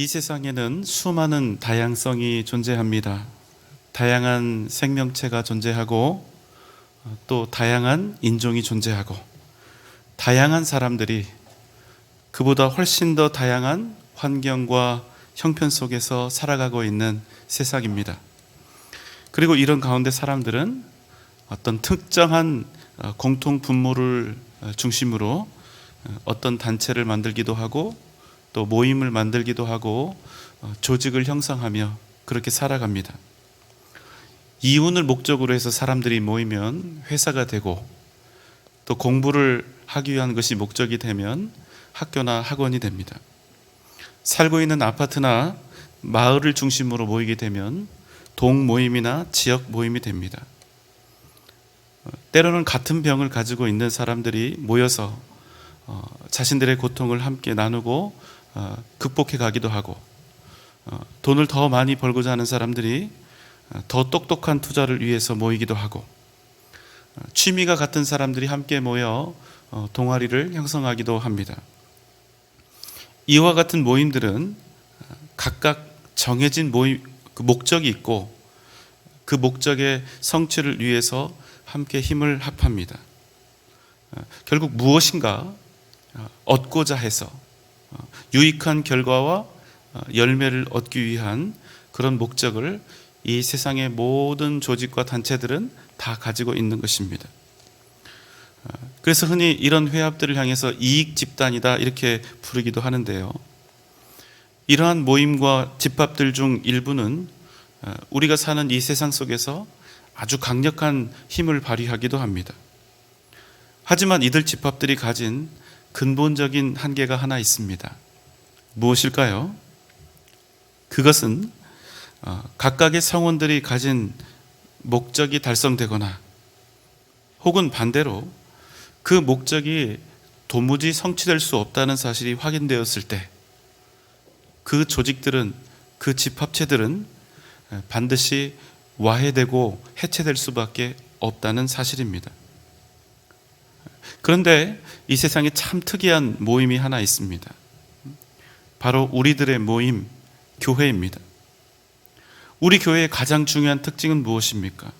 이 세상에는 수많은 다양성이 존재합니다. 다양한 생명체가 존재하고 또 다양한 인종이 존재하고 다양한 사람들이 그보다 훨씬 더 다양한 환경과 형편 속에서 살아가고 있는 세상입니다. 그리고 이런 가운데 사람들은 어떤 특정한 공통 분모를 중심으로 어떤 단체를 만들기도 하고 또 모임을 만들기도 하고 조직을 형성하며 그렇게 살아갑니다. 이윤을 목적으로 해서 사람들이 모이면 회사가 되고 또 공부를 하기 위한 것이 목적이 되면 학교나 학원이 됩니다. 살고 있는 아파트나 마을을 중심으로 모이게 되면 동 모임이나 지역 모임이 됩니다. 때로는 같은 병을 가지고 있는 사람들이 모여서 자신들의 고통을 함께 나누고 극복해 가기도 하고 돈을 더 많이 벌고자 하는 사람들이 더 똑똑한 투자를 위해서 모이기도 하고 취미가 같은 사람들이 함께 모여 동아리를 형성하기도 합니다. 이와 같은 모임들은 각각 정해진 목적이 있고 그 목적의 성취를 위해서 함께 힘을 합합니다. 결국 무엇인가 얻고자 해서 유익한 결과와 열매를 얻기 위한 그런 목적을 이 세상의 모든 조직과 단체들은 다 가지고 있는 것입니다. 그래서 흔히 이런 회합들을 향해서 이익 집단이다 이렇게 부르기도 하는데요. 이러한 모임과 집합들 중 일부는 우리가 사는 이 세상 속에서 아주 강력한 힘을 발휘하기도 합니다. 하지만 이들 집합들이 가진 근본적인 한계가 하나 있습니다. 무엇일까요? 그것은 각각의 성원들이 가진 목적이 달성되거나 혹은 반대로 그 목적이 도무지 성취될 수 없다는 사실이 확인되었을 때 그 조직들은, 그 집합체들은 반드시 와해되고 해체될 수밖에 없다는 사실입니다. 그런데 이 세상에 참 특이한 모임이 하나 있습니다. 바로 우리들의 모임, 교회입니다. 우리 교회의 가장 중요한 특징은 무엇입니까?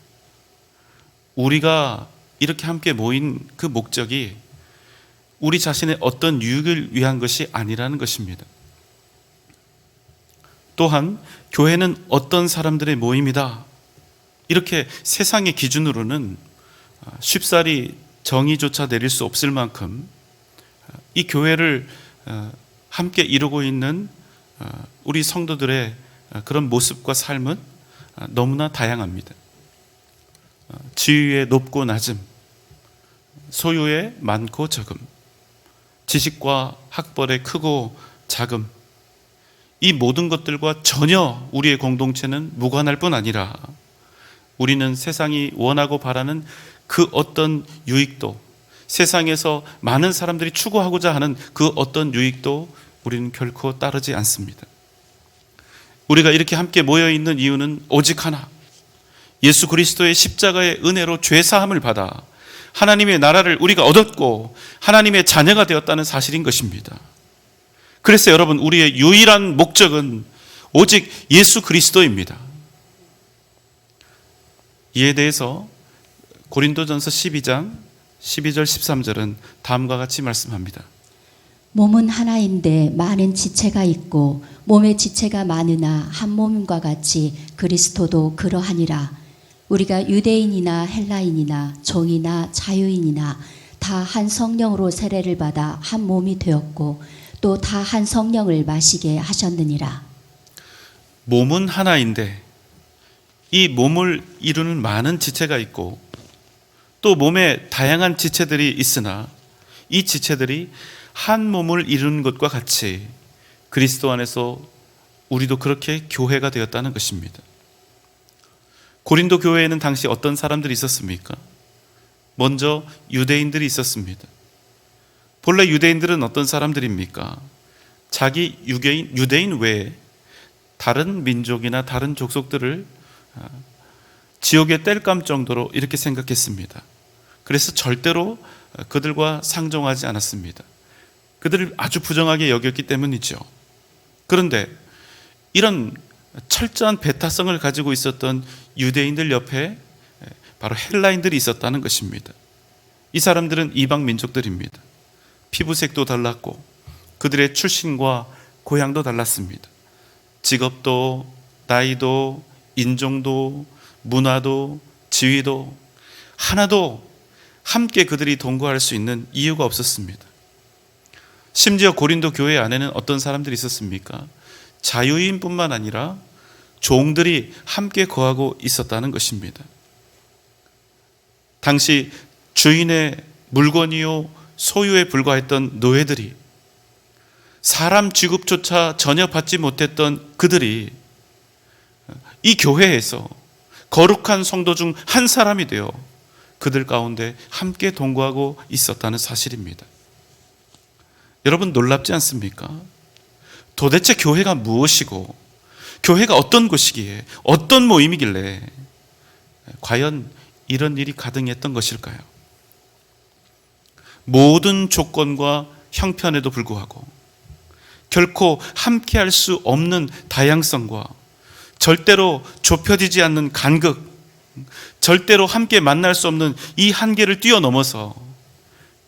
우리가 이렇게 함께 모인 그 목적이 우리 자신의 어떤 유익을 위한 것이 아니라는 것입니다. 또한 교회는 어떤 사람들의 모임이다. 이렇게 세상의 기준으로는 쉽사리 정의조차 내릴 수 없을 만큼 이 교회를 함께 이루고 있는 우리 성도들의 그런 모습과 삶은 너무나 다양합니다. 지위의 높고 낮음, 소유의 많고 적음, 지식과 학벌의 크고 작음, 이 모든 것들과 전혀 우리의 공동체는 무관할 뿐 아니라 우리는 세상이 원하고 바라는 그 어떤 유익도, 세상에서 많은 사람들이 추구하고자 하는 그 어떤 유익도 우리는 결코 따르지 않습니다. 우리가 이렇게 함께 모여있는 이유는 오직 하나, 예수 그리스도의 십자가의 은혜로 죄사함을 받아 하나님의 나라를 우리가 얻었고 하나님의 자녀가 되었다는 사실인 것입니다. 그래서 여러분, 우리의 유일한 목적은 오직 예수 그리스도입니다. 이에 대해서 고린도전서 12장 12절 13절은 다음과 같이 말씀합니다. 몸은 하나인데 많은 지체가 있고 몸의 지체가 많으나 한 몸과 같이 그리스도도 그러하니라. 우리가 유대인이나 헬라인이나 종이나 자유인이나 다 한 성령으로 세례를 받아 한 몸이 되었고 또 다 한 성령을 마시게 하셨느니라. 몸은 하나인데 이 몸을 이루는 많은 지체가 있고 또 몸에 다양한 지체들이 있으나 이 지체들이 한 몸을 이루는 것과 같이 그리스도 안에서 우리도 그렇게 교회가 되었다는 것입니다. 고린도 교회에는 당시 어떤 사람들이 있었습니까? 먼저 유대인들이 있었습니다. 본래 유대인들은 어떤 사람들입니까? 자기 유대인 외에 다른 민족이나 다른 족속들을 지옥에 뗄감 정도로 이렇게 생각했습니다. 그래서 절대로 그들과 상종하지 않았습니다. 그들을 아주 부정하게 여겼기 때문이죠. 그런데 이런 철저한 배타성을 가지고 있었던 유대인들 옆에 바로 헬라인들이 있었다는 것입니다. 이 사람들은 이방 민족들입니다. 피부색도 달랐고 그들의 출신과 고향도 달랐습니다. 직업도, 나이도, 인종도, 문화도, 지위도 하나도 함께 그들이 동거할 수 있는 이유가 없었습니다. 심지어 고린도 교회 안에는 어떤 사람들이 있었습니까? 자유인뿐만 아니라 종들이 함께 거하고 있었다는 것입니다. 당시 주인의 물건이요 소유에 불과했던 노예들이, 사람 취급조차 전혀 받지 못했던 그들이 이 교회에서 거룩한 성도 중 한 사람이 되어 그들 가운데 함께 동거하고 있었다는 사실입니다. 여러분, 놀랍지 않습니까? 도대체 교회가 무엇이고 교회가 어떤 곳이기에, 어떤 모임이길래 과연 이런 일이 가능했던 것일까요? 모든 조건과 형편에도 불구하고 결코 함께할 수 없는 다양성과 절대로 좁혀지지 않는 간극, 절대로 함께 만날 수 없는 이 한계를 뛰어넘어서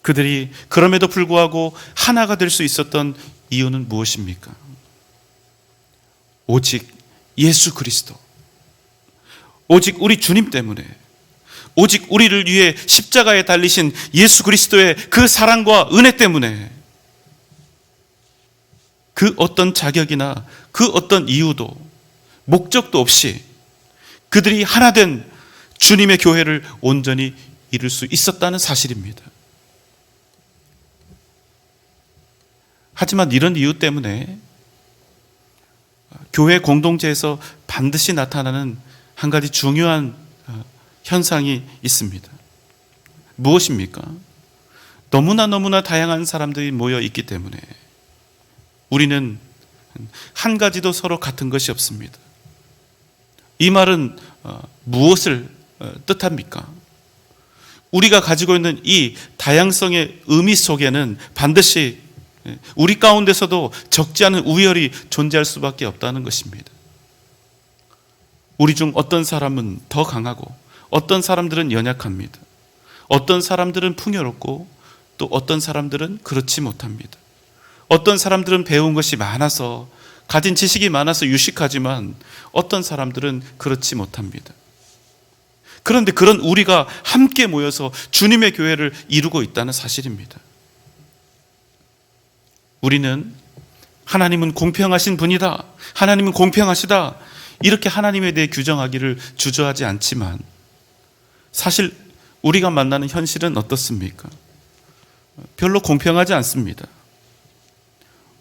그들이 그럼에도 불구하고 하나가 될 수 있었던 이유는 무엇입니까? 오직 예수 그리스도, 오직 우리 주님 때문에, 오직 우리를 위해 십자가에 달리신 예수 그리스도의 그 사랑과 은혜 때문에, 그 어떤 자격이나 그 어떤 이유도 목적도 없이 그들이 하나 된 주님의 교회를 온전히 이룰 수 있었다는 사실입니다. 하지만 이런 이유 때문에 교회 공동체에서 반드시 나타나는 한 가지 중요한 현상이 있습니다. 무엇입니까? 너무나 다양한 사람들이 모여 있기 때문에 우리는 한 가지도 서로 같은 것이 없습니다. 이 말은 무엇을 뜻합니까? 우리가 가지고 있는 이 다양성의 의미 속에는 반드시 우리 가운데서도 적지 않은 우열이 존재할 수밖에 없다는 것입니다. 우리 중 어떤 사람은 더 강하고 어떤 사람들은 연약합니다. 어떤 사람들은 풍요롭고 또 어떤 사람들은 그렇지 못합니다. 어떤 사람들은 배운 것이 많아서, 가진 지식이 많아서 유식하지만 어떤 사람들은 그렇지 못합니다. 그런데 그런 우리가 함께 모여서 주님의 교회를 이루고 있다는 사실입니다. 우리는 하나님은 공평하신 분이다, 하나님은 공평하시다, 이렇게 하나님에 대해 규정하기를 주저하지 않지만 사실 우리가 만나는 현실은 어떻습니까? 별로 공평하지 않습니다.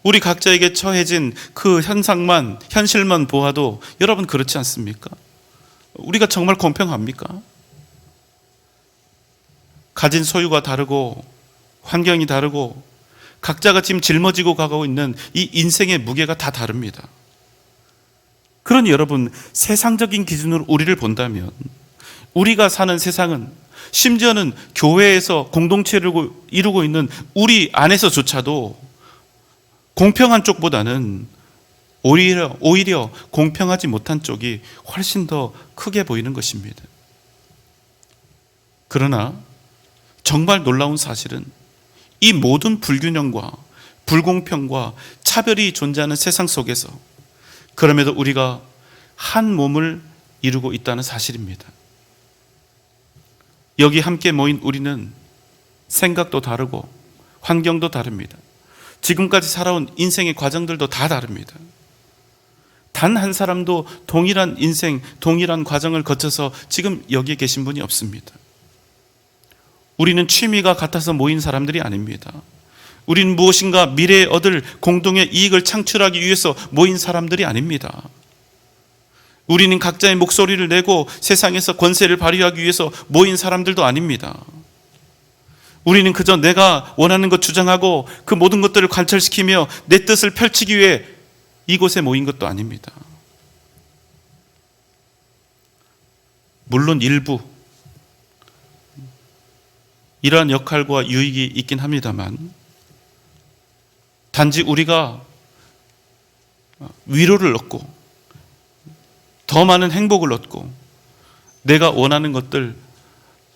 우리 각자에게 처해진 그 현실만 보아도 여러분 그렇지 않습니까? 우리가 정말 공평합니까? 가진 소유가 다르고 환경이 다르고 각자가 지금 짊어지고 가고 있는 이 인생의 무게가 다 다릅니다. 그러니 여러분, 세상적인 기준으로 우리를 본다면 우리가 사는 세상은, 심지어는 교회에서 공동체를 이루고 있는 우리 안에서조차도 공평한 쪽보다는 오히려 공평하지 못한 쪽이 훨씬 더 크게 보이는 것입니다. 그러나 정말 놀라운 사실은 이 모든 불균형과 불공평과 차별이 존재하는 세상 속에서 그럼에도 우리가 한 몸을 이루고 있다는 사실입니다. 여기 함께 모인 우리는 생각도 다르고 환경도 다릅니다. 지금까지 살아온 인생의 과정들도 다 다릅니다. 단 한 사람도 동일한 인생, 동일한 과정을 거쳐서 지금 여기에 계신 분이 없습니다. 우리는 취미가 같아서 모인 사람들이 아닙니다. 우리는 무엇인가 미래에 얻을 공동의 이익을 창출하기 위해서 모인 사람들이 아닙니다. 우리는 각자의 목소리를 내고 세상에서 권세를 발휘하기 위해서 모인 사람들도 아닙니다. 우리는 그저 내가 원하는 것 주장하고 그 모든 것들을 관철시키며 내 뜻을 펼치기 위해 이곳에 모인 것도 아닙니다. 물론 일부 이러한 역할과 유익이 있긴 합니다만, 단지 우리가 위로를 얻고 더 많은 행복을 얻고 내가 원하는 것들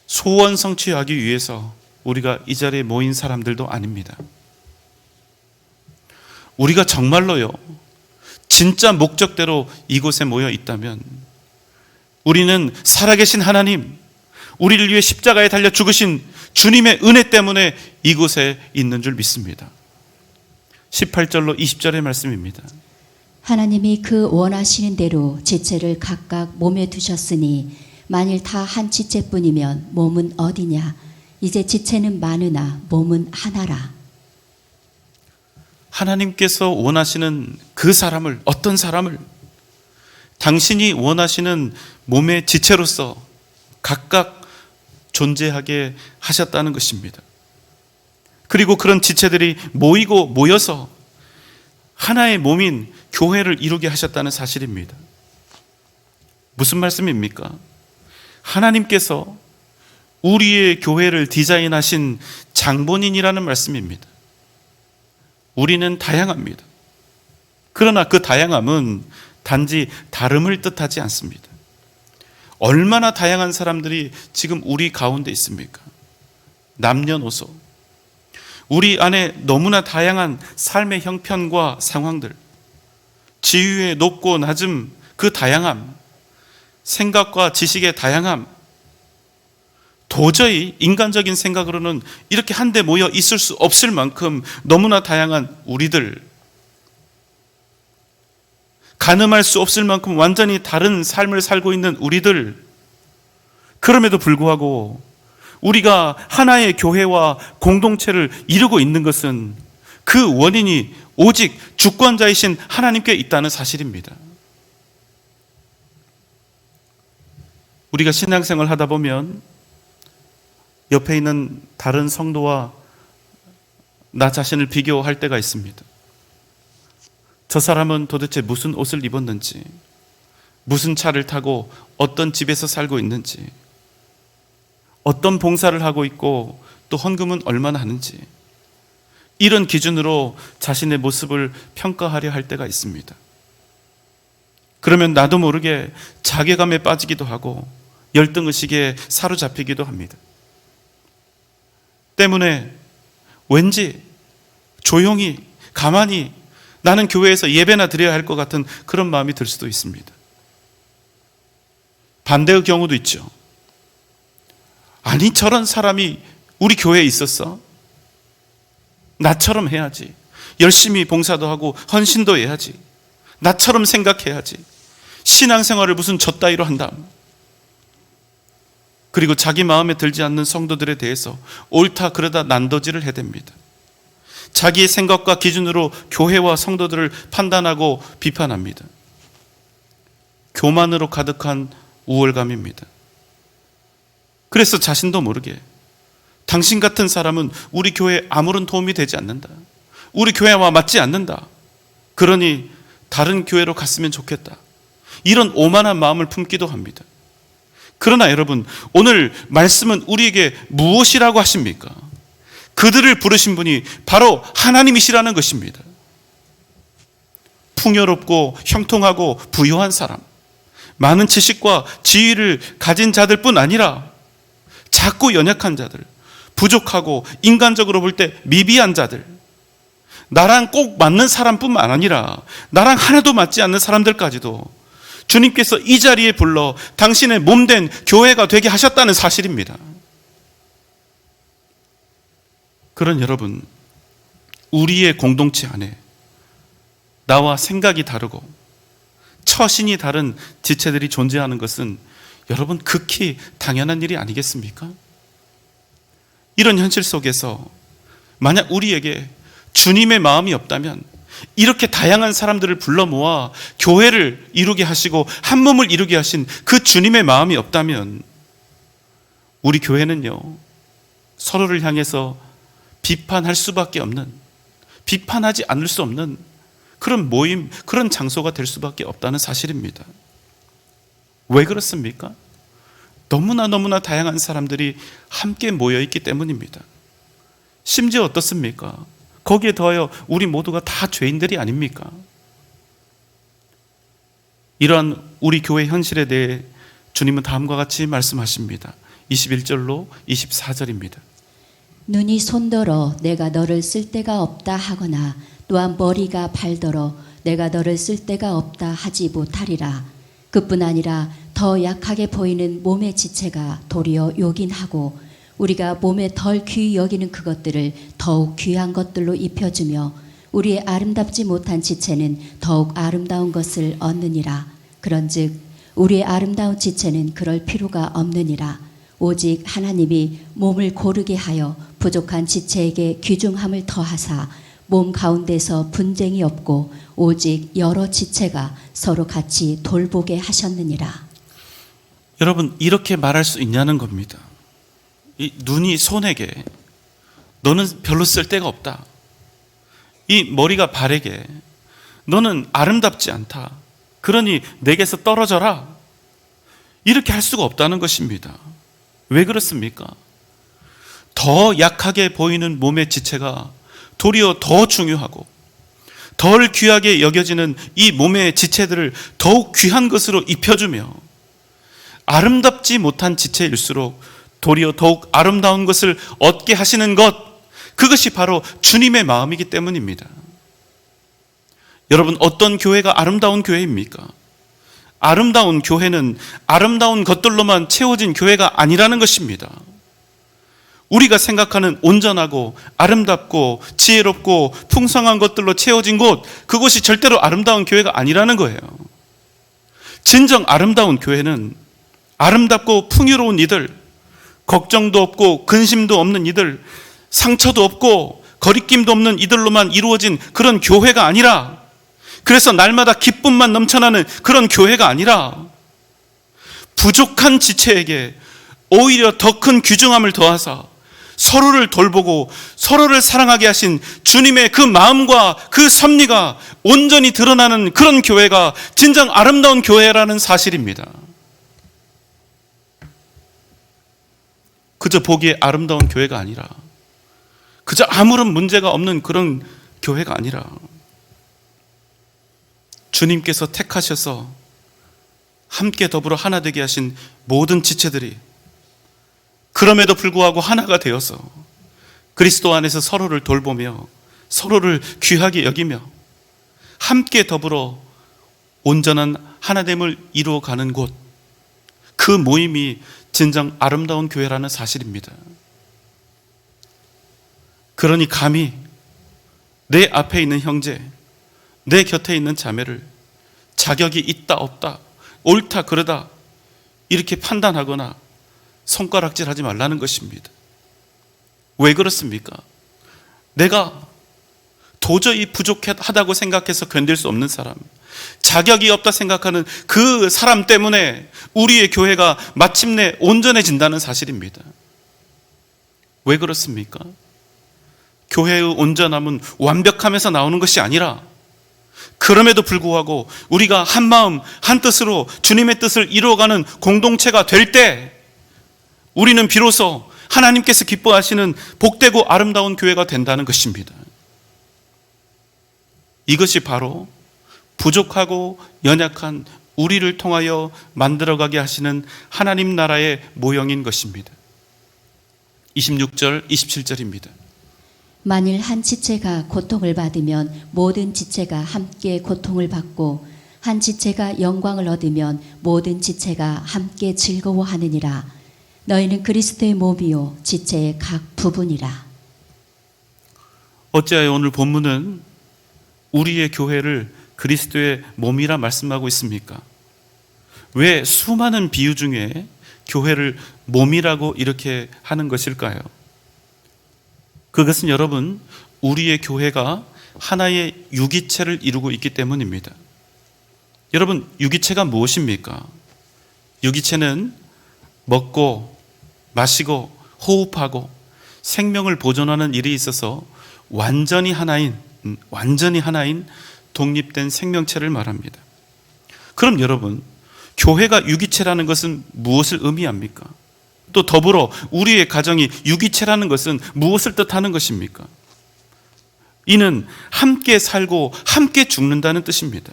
소원 성취하기 위해서 우리가 이 자리에 모인 사람들도 아닙니다. 우리가 정말로요, 진짜 목적대로 이곳에 모여 있다면 우리는 살아계신 하나님, 우리를 위해 십자가에 달려 죽으신 주님의 은혜 때문에 이곳에 있는 줄 믿습니다. 18절로 20절의 말씀입니다. 하나님이 그 원하시는 대로 지체를 각각 몸에 두셨으니 만일 다 한 지체뿐이면 몸은 어디냐? 이제 지체는 많으나 몸은 하나라. 하나님께서 원하시는 그 사람을, 어떤 사람을 당신이 원하시는 몸의 지체로서 각각 존재하게 하셨다는 것입니다. 그리고 그런 지체들이 모여서 하나의 몸인 교회를 이루게 하셨다는 사실입니다. 무슨 말씀입니까? 하나님께서 우리의 교회를 디자인하신 장본인이라는 말씀입니다. 우리는 다양합니다. 그러나 그 다양함은 단지 다름을 뜻하지 않습니다. 얼마나 다양한 사람들이 지금 우리 가운데 있습니까? 남녀노소, 우리 안에 너무나 다양한 삶의 형편과 상황들, 지위의 높고 낮음, 그 다양함, 생각과 지식의 다양함, 도저히 인간적인 생각으로는 이렇게 한데 모여 있을 수 없을 만큼 너무나 다양한 우리들, 가늠할 수 없을 만큼 완전히 다른 삶을 살고 있는 우리들, 그럼에도 불구하고 우리가 하나의 교회와 공동체를 이루고 있는 것은 그 원인이 오직 주권자이신 하나님께 있다는 사실입니다. 우리가 신앙생활을 하다 보면 옆에 있는 다른 성도와 나 자신을 비교할 때가 있습니다. 저 사람은 도대체 무슨 옷을 입었는지, 무슨 차를 타고 어떤 집에서 살고 있는지, 어떤 봉사를 하고 있고 또 헌금은 얼마나 하는지, 이런 기준으로 자신의 모습을 평가하려 할 때가 있습니다. 그러면 나도 모르게 자괴감에 빠지기도 하고 열등의식에 사로잡히기도 합니다. 때문에 왠지 조용히 가만히 나는 교회에서 예배나 드려야 할 것 같은 그런 마음이 들 수도 있습니다. 반대의 경우도 있죠. 아니, 저런 사람이 우리 교회에 있었어? 나처럼 해야지. 열심히 봉사도 하고 헌신도 해야지. 나처럼 생각해야지. 신앙생활을 무슨 저 따위로 한다. 그리고 자기 마음에 들지 않는 성도들에 대해서 옳다 그러다 난도질을 해댑니다. 자기의 생각과 기준으로 교회와 성도들을 판단하고 비판합니다. 교만으로 가득한 우월감입니다. 그래서 자신도 모르게 당신 같은 사람은 우리 교회에 아무런 도움이 되지 않는다. 우리 교회와 맞지 않는다. 그러니 다른 교회로 갔으면 좋겠다. 이런 오만한 마음을 품기도 합니다. 그러나 여러분, 오늘 말씀은 우리에게 무엇이라고 하십니까? 그들을 부르신 분이 바로 하나님이시라는 것입니다. 풍요롭고 형통하고 부유한 사람, 많은 지식과 지위를 가진 자들뿐 아니라 작고 연약한 자들, 부족하고 인간적으로 볼 때 미비한 자들, 나랑 꼭 맞는 사람뿐만 아니라 나랑 하나도 맞지 않는 사람들까지도 주님께서 이 자리에 불러 당신의 몸된 교회가 되게 하셨다는 사실입니다. 그런 여러분, 우리의 공동체 안에 나와 생각이 다르고 처신이 다른 지체들이 존재하는 것은 여러분 극히 당연한 일이 아니겠습니까? 이런 현실 속에서 만약 우리에게 주님의 마음이 없다면, 이렇게 다양한 사람들을 불러 모아 교회를 이루게 하시고 한 몸을 이루게 하신 그 주님의 마음이 없다면 우리 교회는요, 서로를 향해서 비판할 수밖에 없는, 비판하지 않을 수 없는 그런 모임, 그런 장소가 될 수밖에 없다는 사실입니다. 왜 그렇습니까? 너무나 다양한 사람들이 함께 모여있기 때문입니다. 심지어 어떻습니까? 거기에 더하여 우리 모두가 다 죄인들이 아닙니까? 이러한 우리 교회 현실에 대해 주님은 다음과 같이 말씀하십니다. 21절로 24절입니다. 눈이 손더러 내가 너를 쓸 데가 없다 하거나 또한 머리가 발더러 내가 너를 쓸 데가 없다 하지 못하리라. 그뿐 아니라 더 약하게 보이는 몸의 지체가 도리어 요긴하고 우리가 몸에 덜 귀히 여기는 그것들을 더욱 귀한 것들로 입혀주며 우리의 아름답지 못한 지체는 더욱 아름다운 것을 얻느니라. 그런즉 우리의 아름다운 지체는 그럴 필요가 없느니라. 오직 하나님이 몸을 고르게 하여 부족한 지체에게 귀중함을 더하사 몸 가운데서 분쟁이 없고 오직 여러 지체가 서로 같이 돌보게 하셨느니라. 여러분, 이렇게 말할 수 있냐는 겁니다. 이 눈이 손에게 너는 별로 쓸 데가 없다. 이 머리가 발에게 너는 아름답지 않다. 그러니 내게서 떨어져라. 이렇게 할 수가 없다는 것입니다. 왜 그렇습니까? 더 약하게 보이는 몸의 지체가 도리어 더 중요하고 덜 귀하게 여겨지는 이 몸의 지체들을 더욱 귀한 것으로 입혀주며 아름답지 못한 지체일수록 도리어 더욱 아름다운 것을 얻게 하시는 것, 그것이 바로 주님의 마음이기 때문입니다. 여러분, 어떤 교회가 아름다운 교회입니까? 아름다운 교회는 아름다운 것들로만 채워진 교회가 아니라는 것입니다. 우리가 생각하는 온전하고 아름답고 지혜롭고 풍성한 것들로 채워진 곳, 그것이 절대로 아름다운 교회가 아니라는 거예요. 진정 아름다운 교회는 아름답고 풍요로운 이들, 걱정도 없고 근심도 없는 이들, 상처도 없고 거리낌도 없는 이들로만 이루어진 그런 교회가 아니라, 그래서 날마다 기쁨만 넘쳐나는 그런 교회가 아니라 부족한 지체에게 오히려 더 큰 귀중함을 더하사 서로를 돌보고 서로를 사랑하게 하신 주님의 그 마음과 그 섭리가 온전히 드러나는 그런 교회가 진정 아름다운 교회라는 사실입니다. 그저 보기에 아름다운 교회가 아니라, 그저 아무런 문제가 없는 그런 교회가 아니라, 주님께서 택하셔서 함께 더불어 하나 되게 하신 모든 지체들이 그럼에도 불구하고 하나가 되어서 그리스도 안에서 서로를 돌보며 서로를 귀하게 여기며 함께 더불어 온전한 하나됨을 이루어가는 곳, 그 모임이 진정 아름다운 교회라는 사실입니다. 그러니 감히 내 앞에 있는 형제, 내 곁에 있는 자매를 자격이 있다 없다, 옳다 그르다 이렇게 판단하거나 손가락질하지 말라는 것입니다. 왜 그렇습니까? 내가 도저히 부족하다고 생각해서 견딜 수 없는 사람, 자격이 없다 생각하는 그 사람 때문에 우리의 교회가 마침내 온전해진다는 사실입니다. 왜 그렇습니까? 교회의 온전함은 완벽함에서 나오는 것이 아니라, 그럼에도 불구하고 우리가 한 마음 한 뜻으로 주님의 뜻을 이루어가는 공동체가 될 때 우리는 비로소 하나님께서 기뻐하시는 복되고 아름다운 교회가 된다는 것입니다. 이것이 바로 부족하고 연약한 우리를 통하여 만들어가게 하시는 하나님 나라의 모형인 것입니다. 26절, 27절입니다. 만일 한 지체가 고통을 받으면 모든 지체가 함께 고통을 받고 한 지체가 영광을 얻으면 모든 지체가 함께 즐거워하느니라. 너희는 그리스도의 몸이요 지체의 각 부분이라. 어찌하여 오늘 본문은 우리의 교회를 그리스도의 몸이라 말씀하고 있습니까? 왜 수많은 비유 중에 교회를 몸이라고 이렇게 하는 것일까요? 그것은 여러분, 우리의 교회가 하나의 유기체를 이루고 있기 때문입니다. 여러분, 유기체가 무엇입니까? 유기체는 먹고 마시고 호흡하고 생명을 보존하는 일에 있어서 완전히 하나인 독립된 생명체를 말합니다. 그럼 여러분, 교회가 유기체라는 것은 무엇을 의미합니까? 또 더불어 우리의 가정이 유기체라는 것은 무엇을 뜻하는 것입니까? 이는 함께 살고 함께 죽는다는 뜻입니다.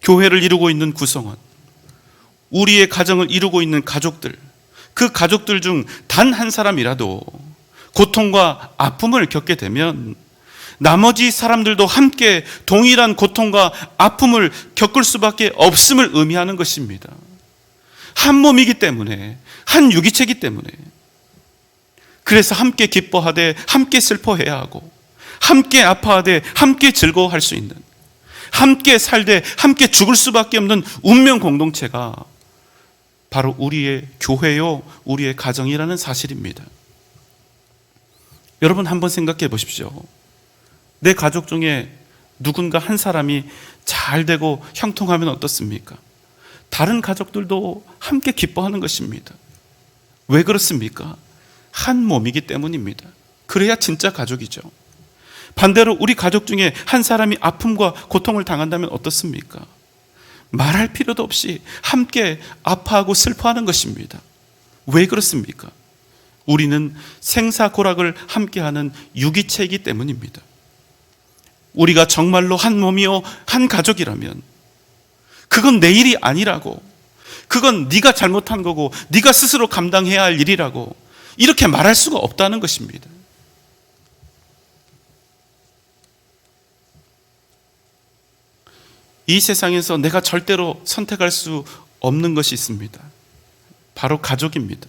교회를 이루고 있는 구성원, 우리의 가정을 이루고 있는 가족들, 그 가족들 중 단 한 사람이라도 고통과 아픔을 겪게 되면 나머지 사람들도 함께 동일한 고통과 아픔을 겪을 수밖에 없음을 의미하는 것입니다. 한 몸이기 때문에, 한 유기체이기 때문에. 그래서 함께 기뻐하되 함께 슬퍼해야 하고, 함께 아파하되 함께 즐거워할 수 있는, 함께 살되 함께 죽을 수밖에 없는 운명 공동체가 바로 우리의 교회요, 우리의 가정이라는 사실입니다. 여러분 한번 생각해 보십시오. 내 가족 중에 누군가 한 사람이 잘 되고 형통하면 어떻습니까? 다른 가족들도 함께 기뻐하는 것입니다. 왜 그렇습니까? 한 몸이기 때문입니다. 그래야 진짜 가족이죠. 반대로 우리 가족 중에 한 사람이 아픔과 고통을 당한다면 어떻습니까? 말할 필요도 없이 함께 아파하고 슬퍼하는 것입니다. 왜 그렇습니까? 우리는 생사고락을 함께하는 유기체이기 때문입니다. 우리가 정말로 한 몸이요 한 가족이라면 그건 내 일이 아니라고, 그건 네가 잘못한 거고 네가 스스로 감당해야 할 일이라고 이렇게 말할 수가 없다는 것입니다. 이 세상에서 내가 절대로 선택할 수 없는 것이 있습니다. 바로 가족입니다.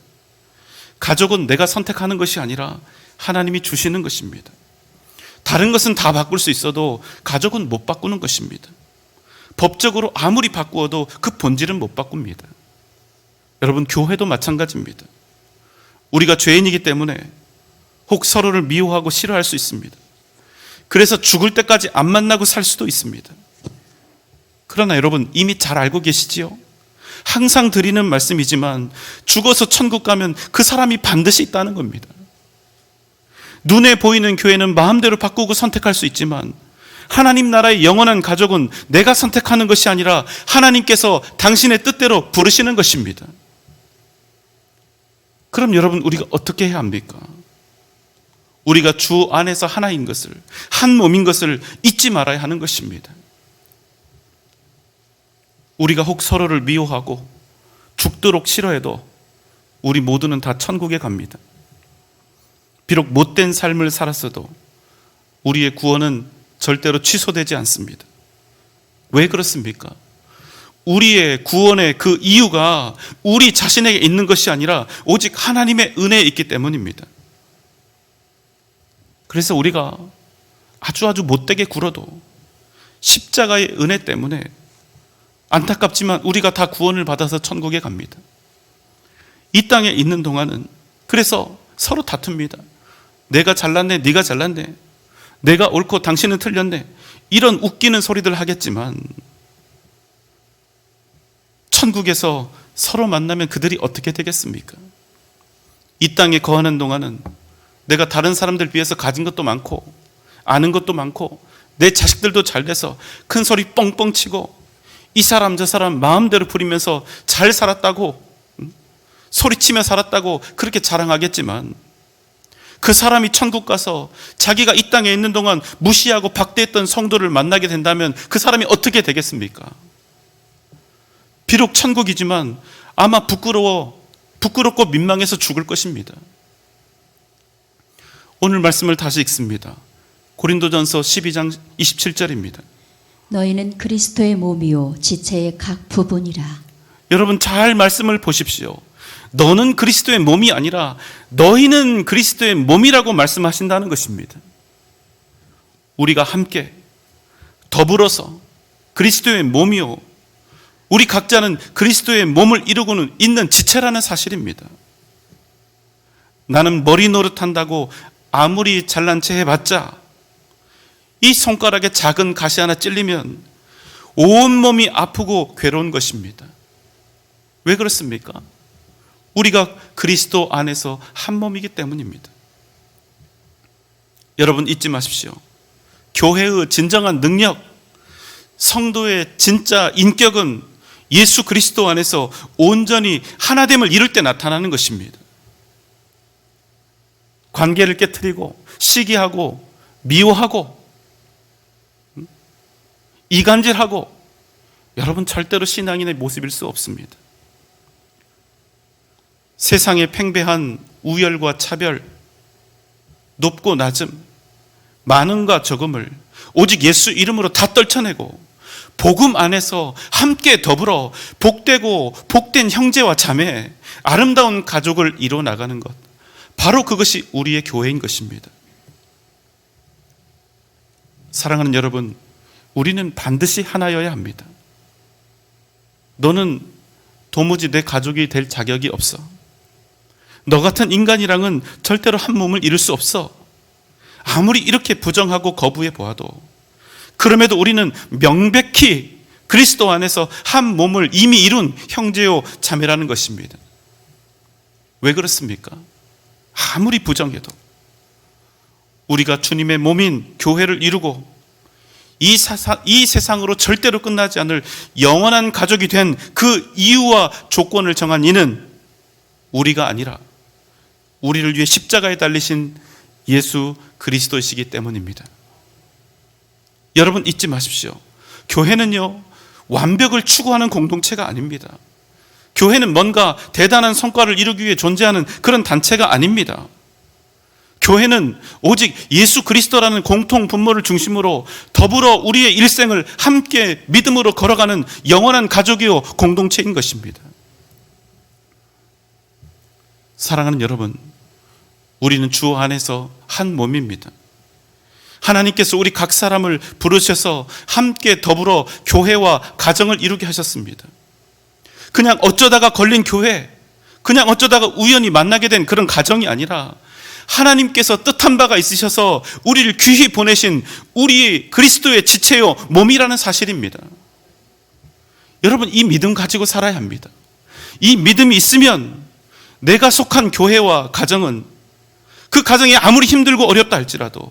가족은 내가 선택하는 것이 아니라 하나님이 주시는 것입니다. 다른 것은 다 바꿀 수 있어도 가족은 못 바꾸는 것입니다. 법적으로 아무리 바꾸어도 그 본질은 못 바꿉니다. 여러분, 교회도 마찬가지입니다. 우리가 죄인이기 때문에 혹 서로를 미워하고 싫어할 수 있습니다. 그래서 죽을 때까지 안 만나고 살 수도 있습니다. 그러나 여러분 이미 잘 알고 계시지요? 항상 드리는 말씀이지만 죽어서 천국 가면 그 사람이 반드시 있다는 겁니다. 눈에 보이는 교회는 마음대로 바꾸고 선택할 수 있지만 하나님 나라의 영원한 가족은 내가 선택하는 것이 아니라 하나님께서 당신의 뜻대로 부르시는 것입니다. 그럼 여러분 우리가 어떻게 해야 합니까? 우리가 주 안에서 하나인 것을, 한 몸인 것을 잊지 말아야 하는 것입니다. 우리가 혹 서로를 미워하고 죽도록 싫어해도 우리 모두는 다 천국에 갑니다. 비록 못된 삶을 살았어도 우리의 구원은 절대로 취소되지 않습니다. 왜 그렇습니까? 우리의 구원의 그 이유가 우리 자신에게 있는 것이 아니라 오직 하나님의 은혜에 있기 때문입니다. 그래서 우리가 아주 못되게 굴어도 십자가의 은혜 때문에 안타깝지만 우리가 다 구원을 받아서 천국에 갑니다. 이 땅에 있는 동안은 그래서 서로 다툽니다. 내가 잘났네, 네가 잘났네, 내가 옳고 당신은 틀렸네, 이런 웃기는 소리들 하겠지만 천국에서 서로 만나면 그들이 어떻게 되겠습니까? 이 땅에 거하는 동안은 내가 다른 사람들 비해서 가진 것도 많고 아는 것도 많고 내 자식들도 잘 돼서 큰 소리 뻥뻥 치고 이 사람 저 사람 마음대로 부리면서 잘 살았다고, 소리치며 살았다고 그렇게 자랑하겠지만 그 사람이 천국 가서 자기가 이 땅에 있는 동안 무시하고 박대했던 성도를 만나게 된다면 그 사람이 어떻게 되겠습니까? 비록 천국이지만 아마 부끄럽고 민망해서 죽을 것입니다. 오늘 말씀을 다시 읽습니다. 고린도전서 12장 27절입니다. 너희는 그리스도의 몸이요 지체의 각 부분이라. 여러분 잘 말씀을 보십시오. 너는 그리스도의 몸이 아니라 너희는 그리스도의 몸이라고 말씀하신다는 것입니다. 우리가 함께 더불어서 그리스도의 몸이요, 우리 각자는 그리스도의 몸을 이루고는 있는 지체라는 사실입니다. 나는 머리 노릇한다고 아무리 잘난 체 해봤자 이 손가락에 작은 가시 하나 찔리면 온몸이 아프고 괴로운 것입니다. 왜 그렇습니까? 우리가 그리스도 안에서 한 몸이기 때문입니다. 여러분 잊지 마십시오. 교회의 진정한 능력, 성도의 진짜 인격은 예수 그리스도 안에서 온전히 하나됨을 이룰 때 나타나는 것입니다. 관계를 깨트리고 시기하고 미워하고 이간질하고 여러분, 절대로 신앙인의 모습일 수 없습니다. 세상의 팽배한 우열과 차별, 높고 낮음, 많음과 적음을 오직 예수 이름으로 다 떨쳐내고 복음 안에서 함께 더불어 복되고 복된 형제와 자매, 아름다운 가족을 이루어 나가는 것, 바로 그것이 우리의 교회인 것입니다. 사랑하는 여러분, 우리는 반드시 하나여야 합니다. 너는 도무지 내 가족이 될 자격이 없어. 너 같은 인간이랑은 절대로 한 몸을 이룰 수 없어. 아무리 이렇게 부정하고 거부해 보아도, 그럼에도 우리는 명백히 그리스도 안에서 한 몸을 이미 이룬 형제요 자매라는 것입니다. 왜 그렇습니까? 아무리 부정해도 우리가 주님의 몸인 교회를 이루고 이 세상으로 절대로 끝나지 않을 영원한 가족이 된 그 이유와 조건을 정한 이는 우리가 아니라 우리를 위해 십자가에 달리신 예수 그리스도이시기 때문입니다. 여러분, 잊지 마십시오. 교회는요, 완벽을 추구하는 공동체가 아닙니다. 교회는 뭔가 대단한 성과를 이루기 위해 존재하는 그런 단체가 아닙니다. 교회는 오직 예수 그리스도라는 공통 분모를 중심으로 더불어 우리의 일생을 함께 믿음으로 걸어가는 영원한 가족이요 공동체인 것입니다. 사랑하는 여러분, 우리는 주 안에서 한 몸입니다. 하나님께서 우리 각 사람을 부르셔서 함께 더불어 교회와 가정을 이루게 하셨습니다. 그냥 어쩌다가 걸린 교회, 그냥 어쩌다가 우연히 만나게 된 그런 가정이 아니라 하나님께서 뜻한 바가 있으셔서 우리를 귀히 보내신 우리 그리스도의 지체요 몸이라는 사실입니다. 여러분, 이 믿음 가지고 살아야 합니다. 이 믿음이 있으면 내가 속한 교회와 가정은, 그 가정이 아무리 힘들고 어렵다 할지라도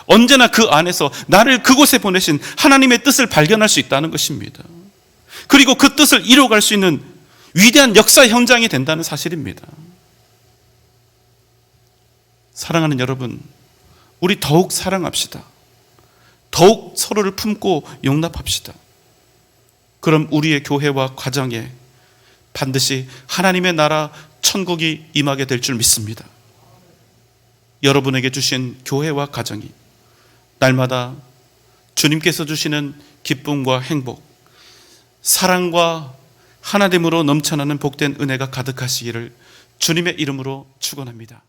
언제나 그 안에서 나를 그곳에 보내신 하나님의 뜻을 발견할 수 있다는 것입니다. 그리고 그 뜻을 이루어갈 수 있는 위대한 역사 현장이 된다는 사실입니다. 사랑하는 여러분, 우리 더욱 사랑합시다. 더욱 서로를 품고 용납합시다. 그럼 우리의 교회와 가정에 반드시 하나님의 나라 천국이 임하게 될 줄 믿습니다. 여러분에게 주신 교회와 가정이 날마다 주님께서 주시는 기쁨과 행복, 사랑과 하나됨으로 넘쳐나는 복된 은혜가 가득하시기를 주님의 이름으로 축원합니다.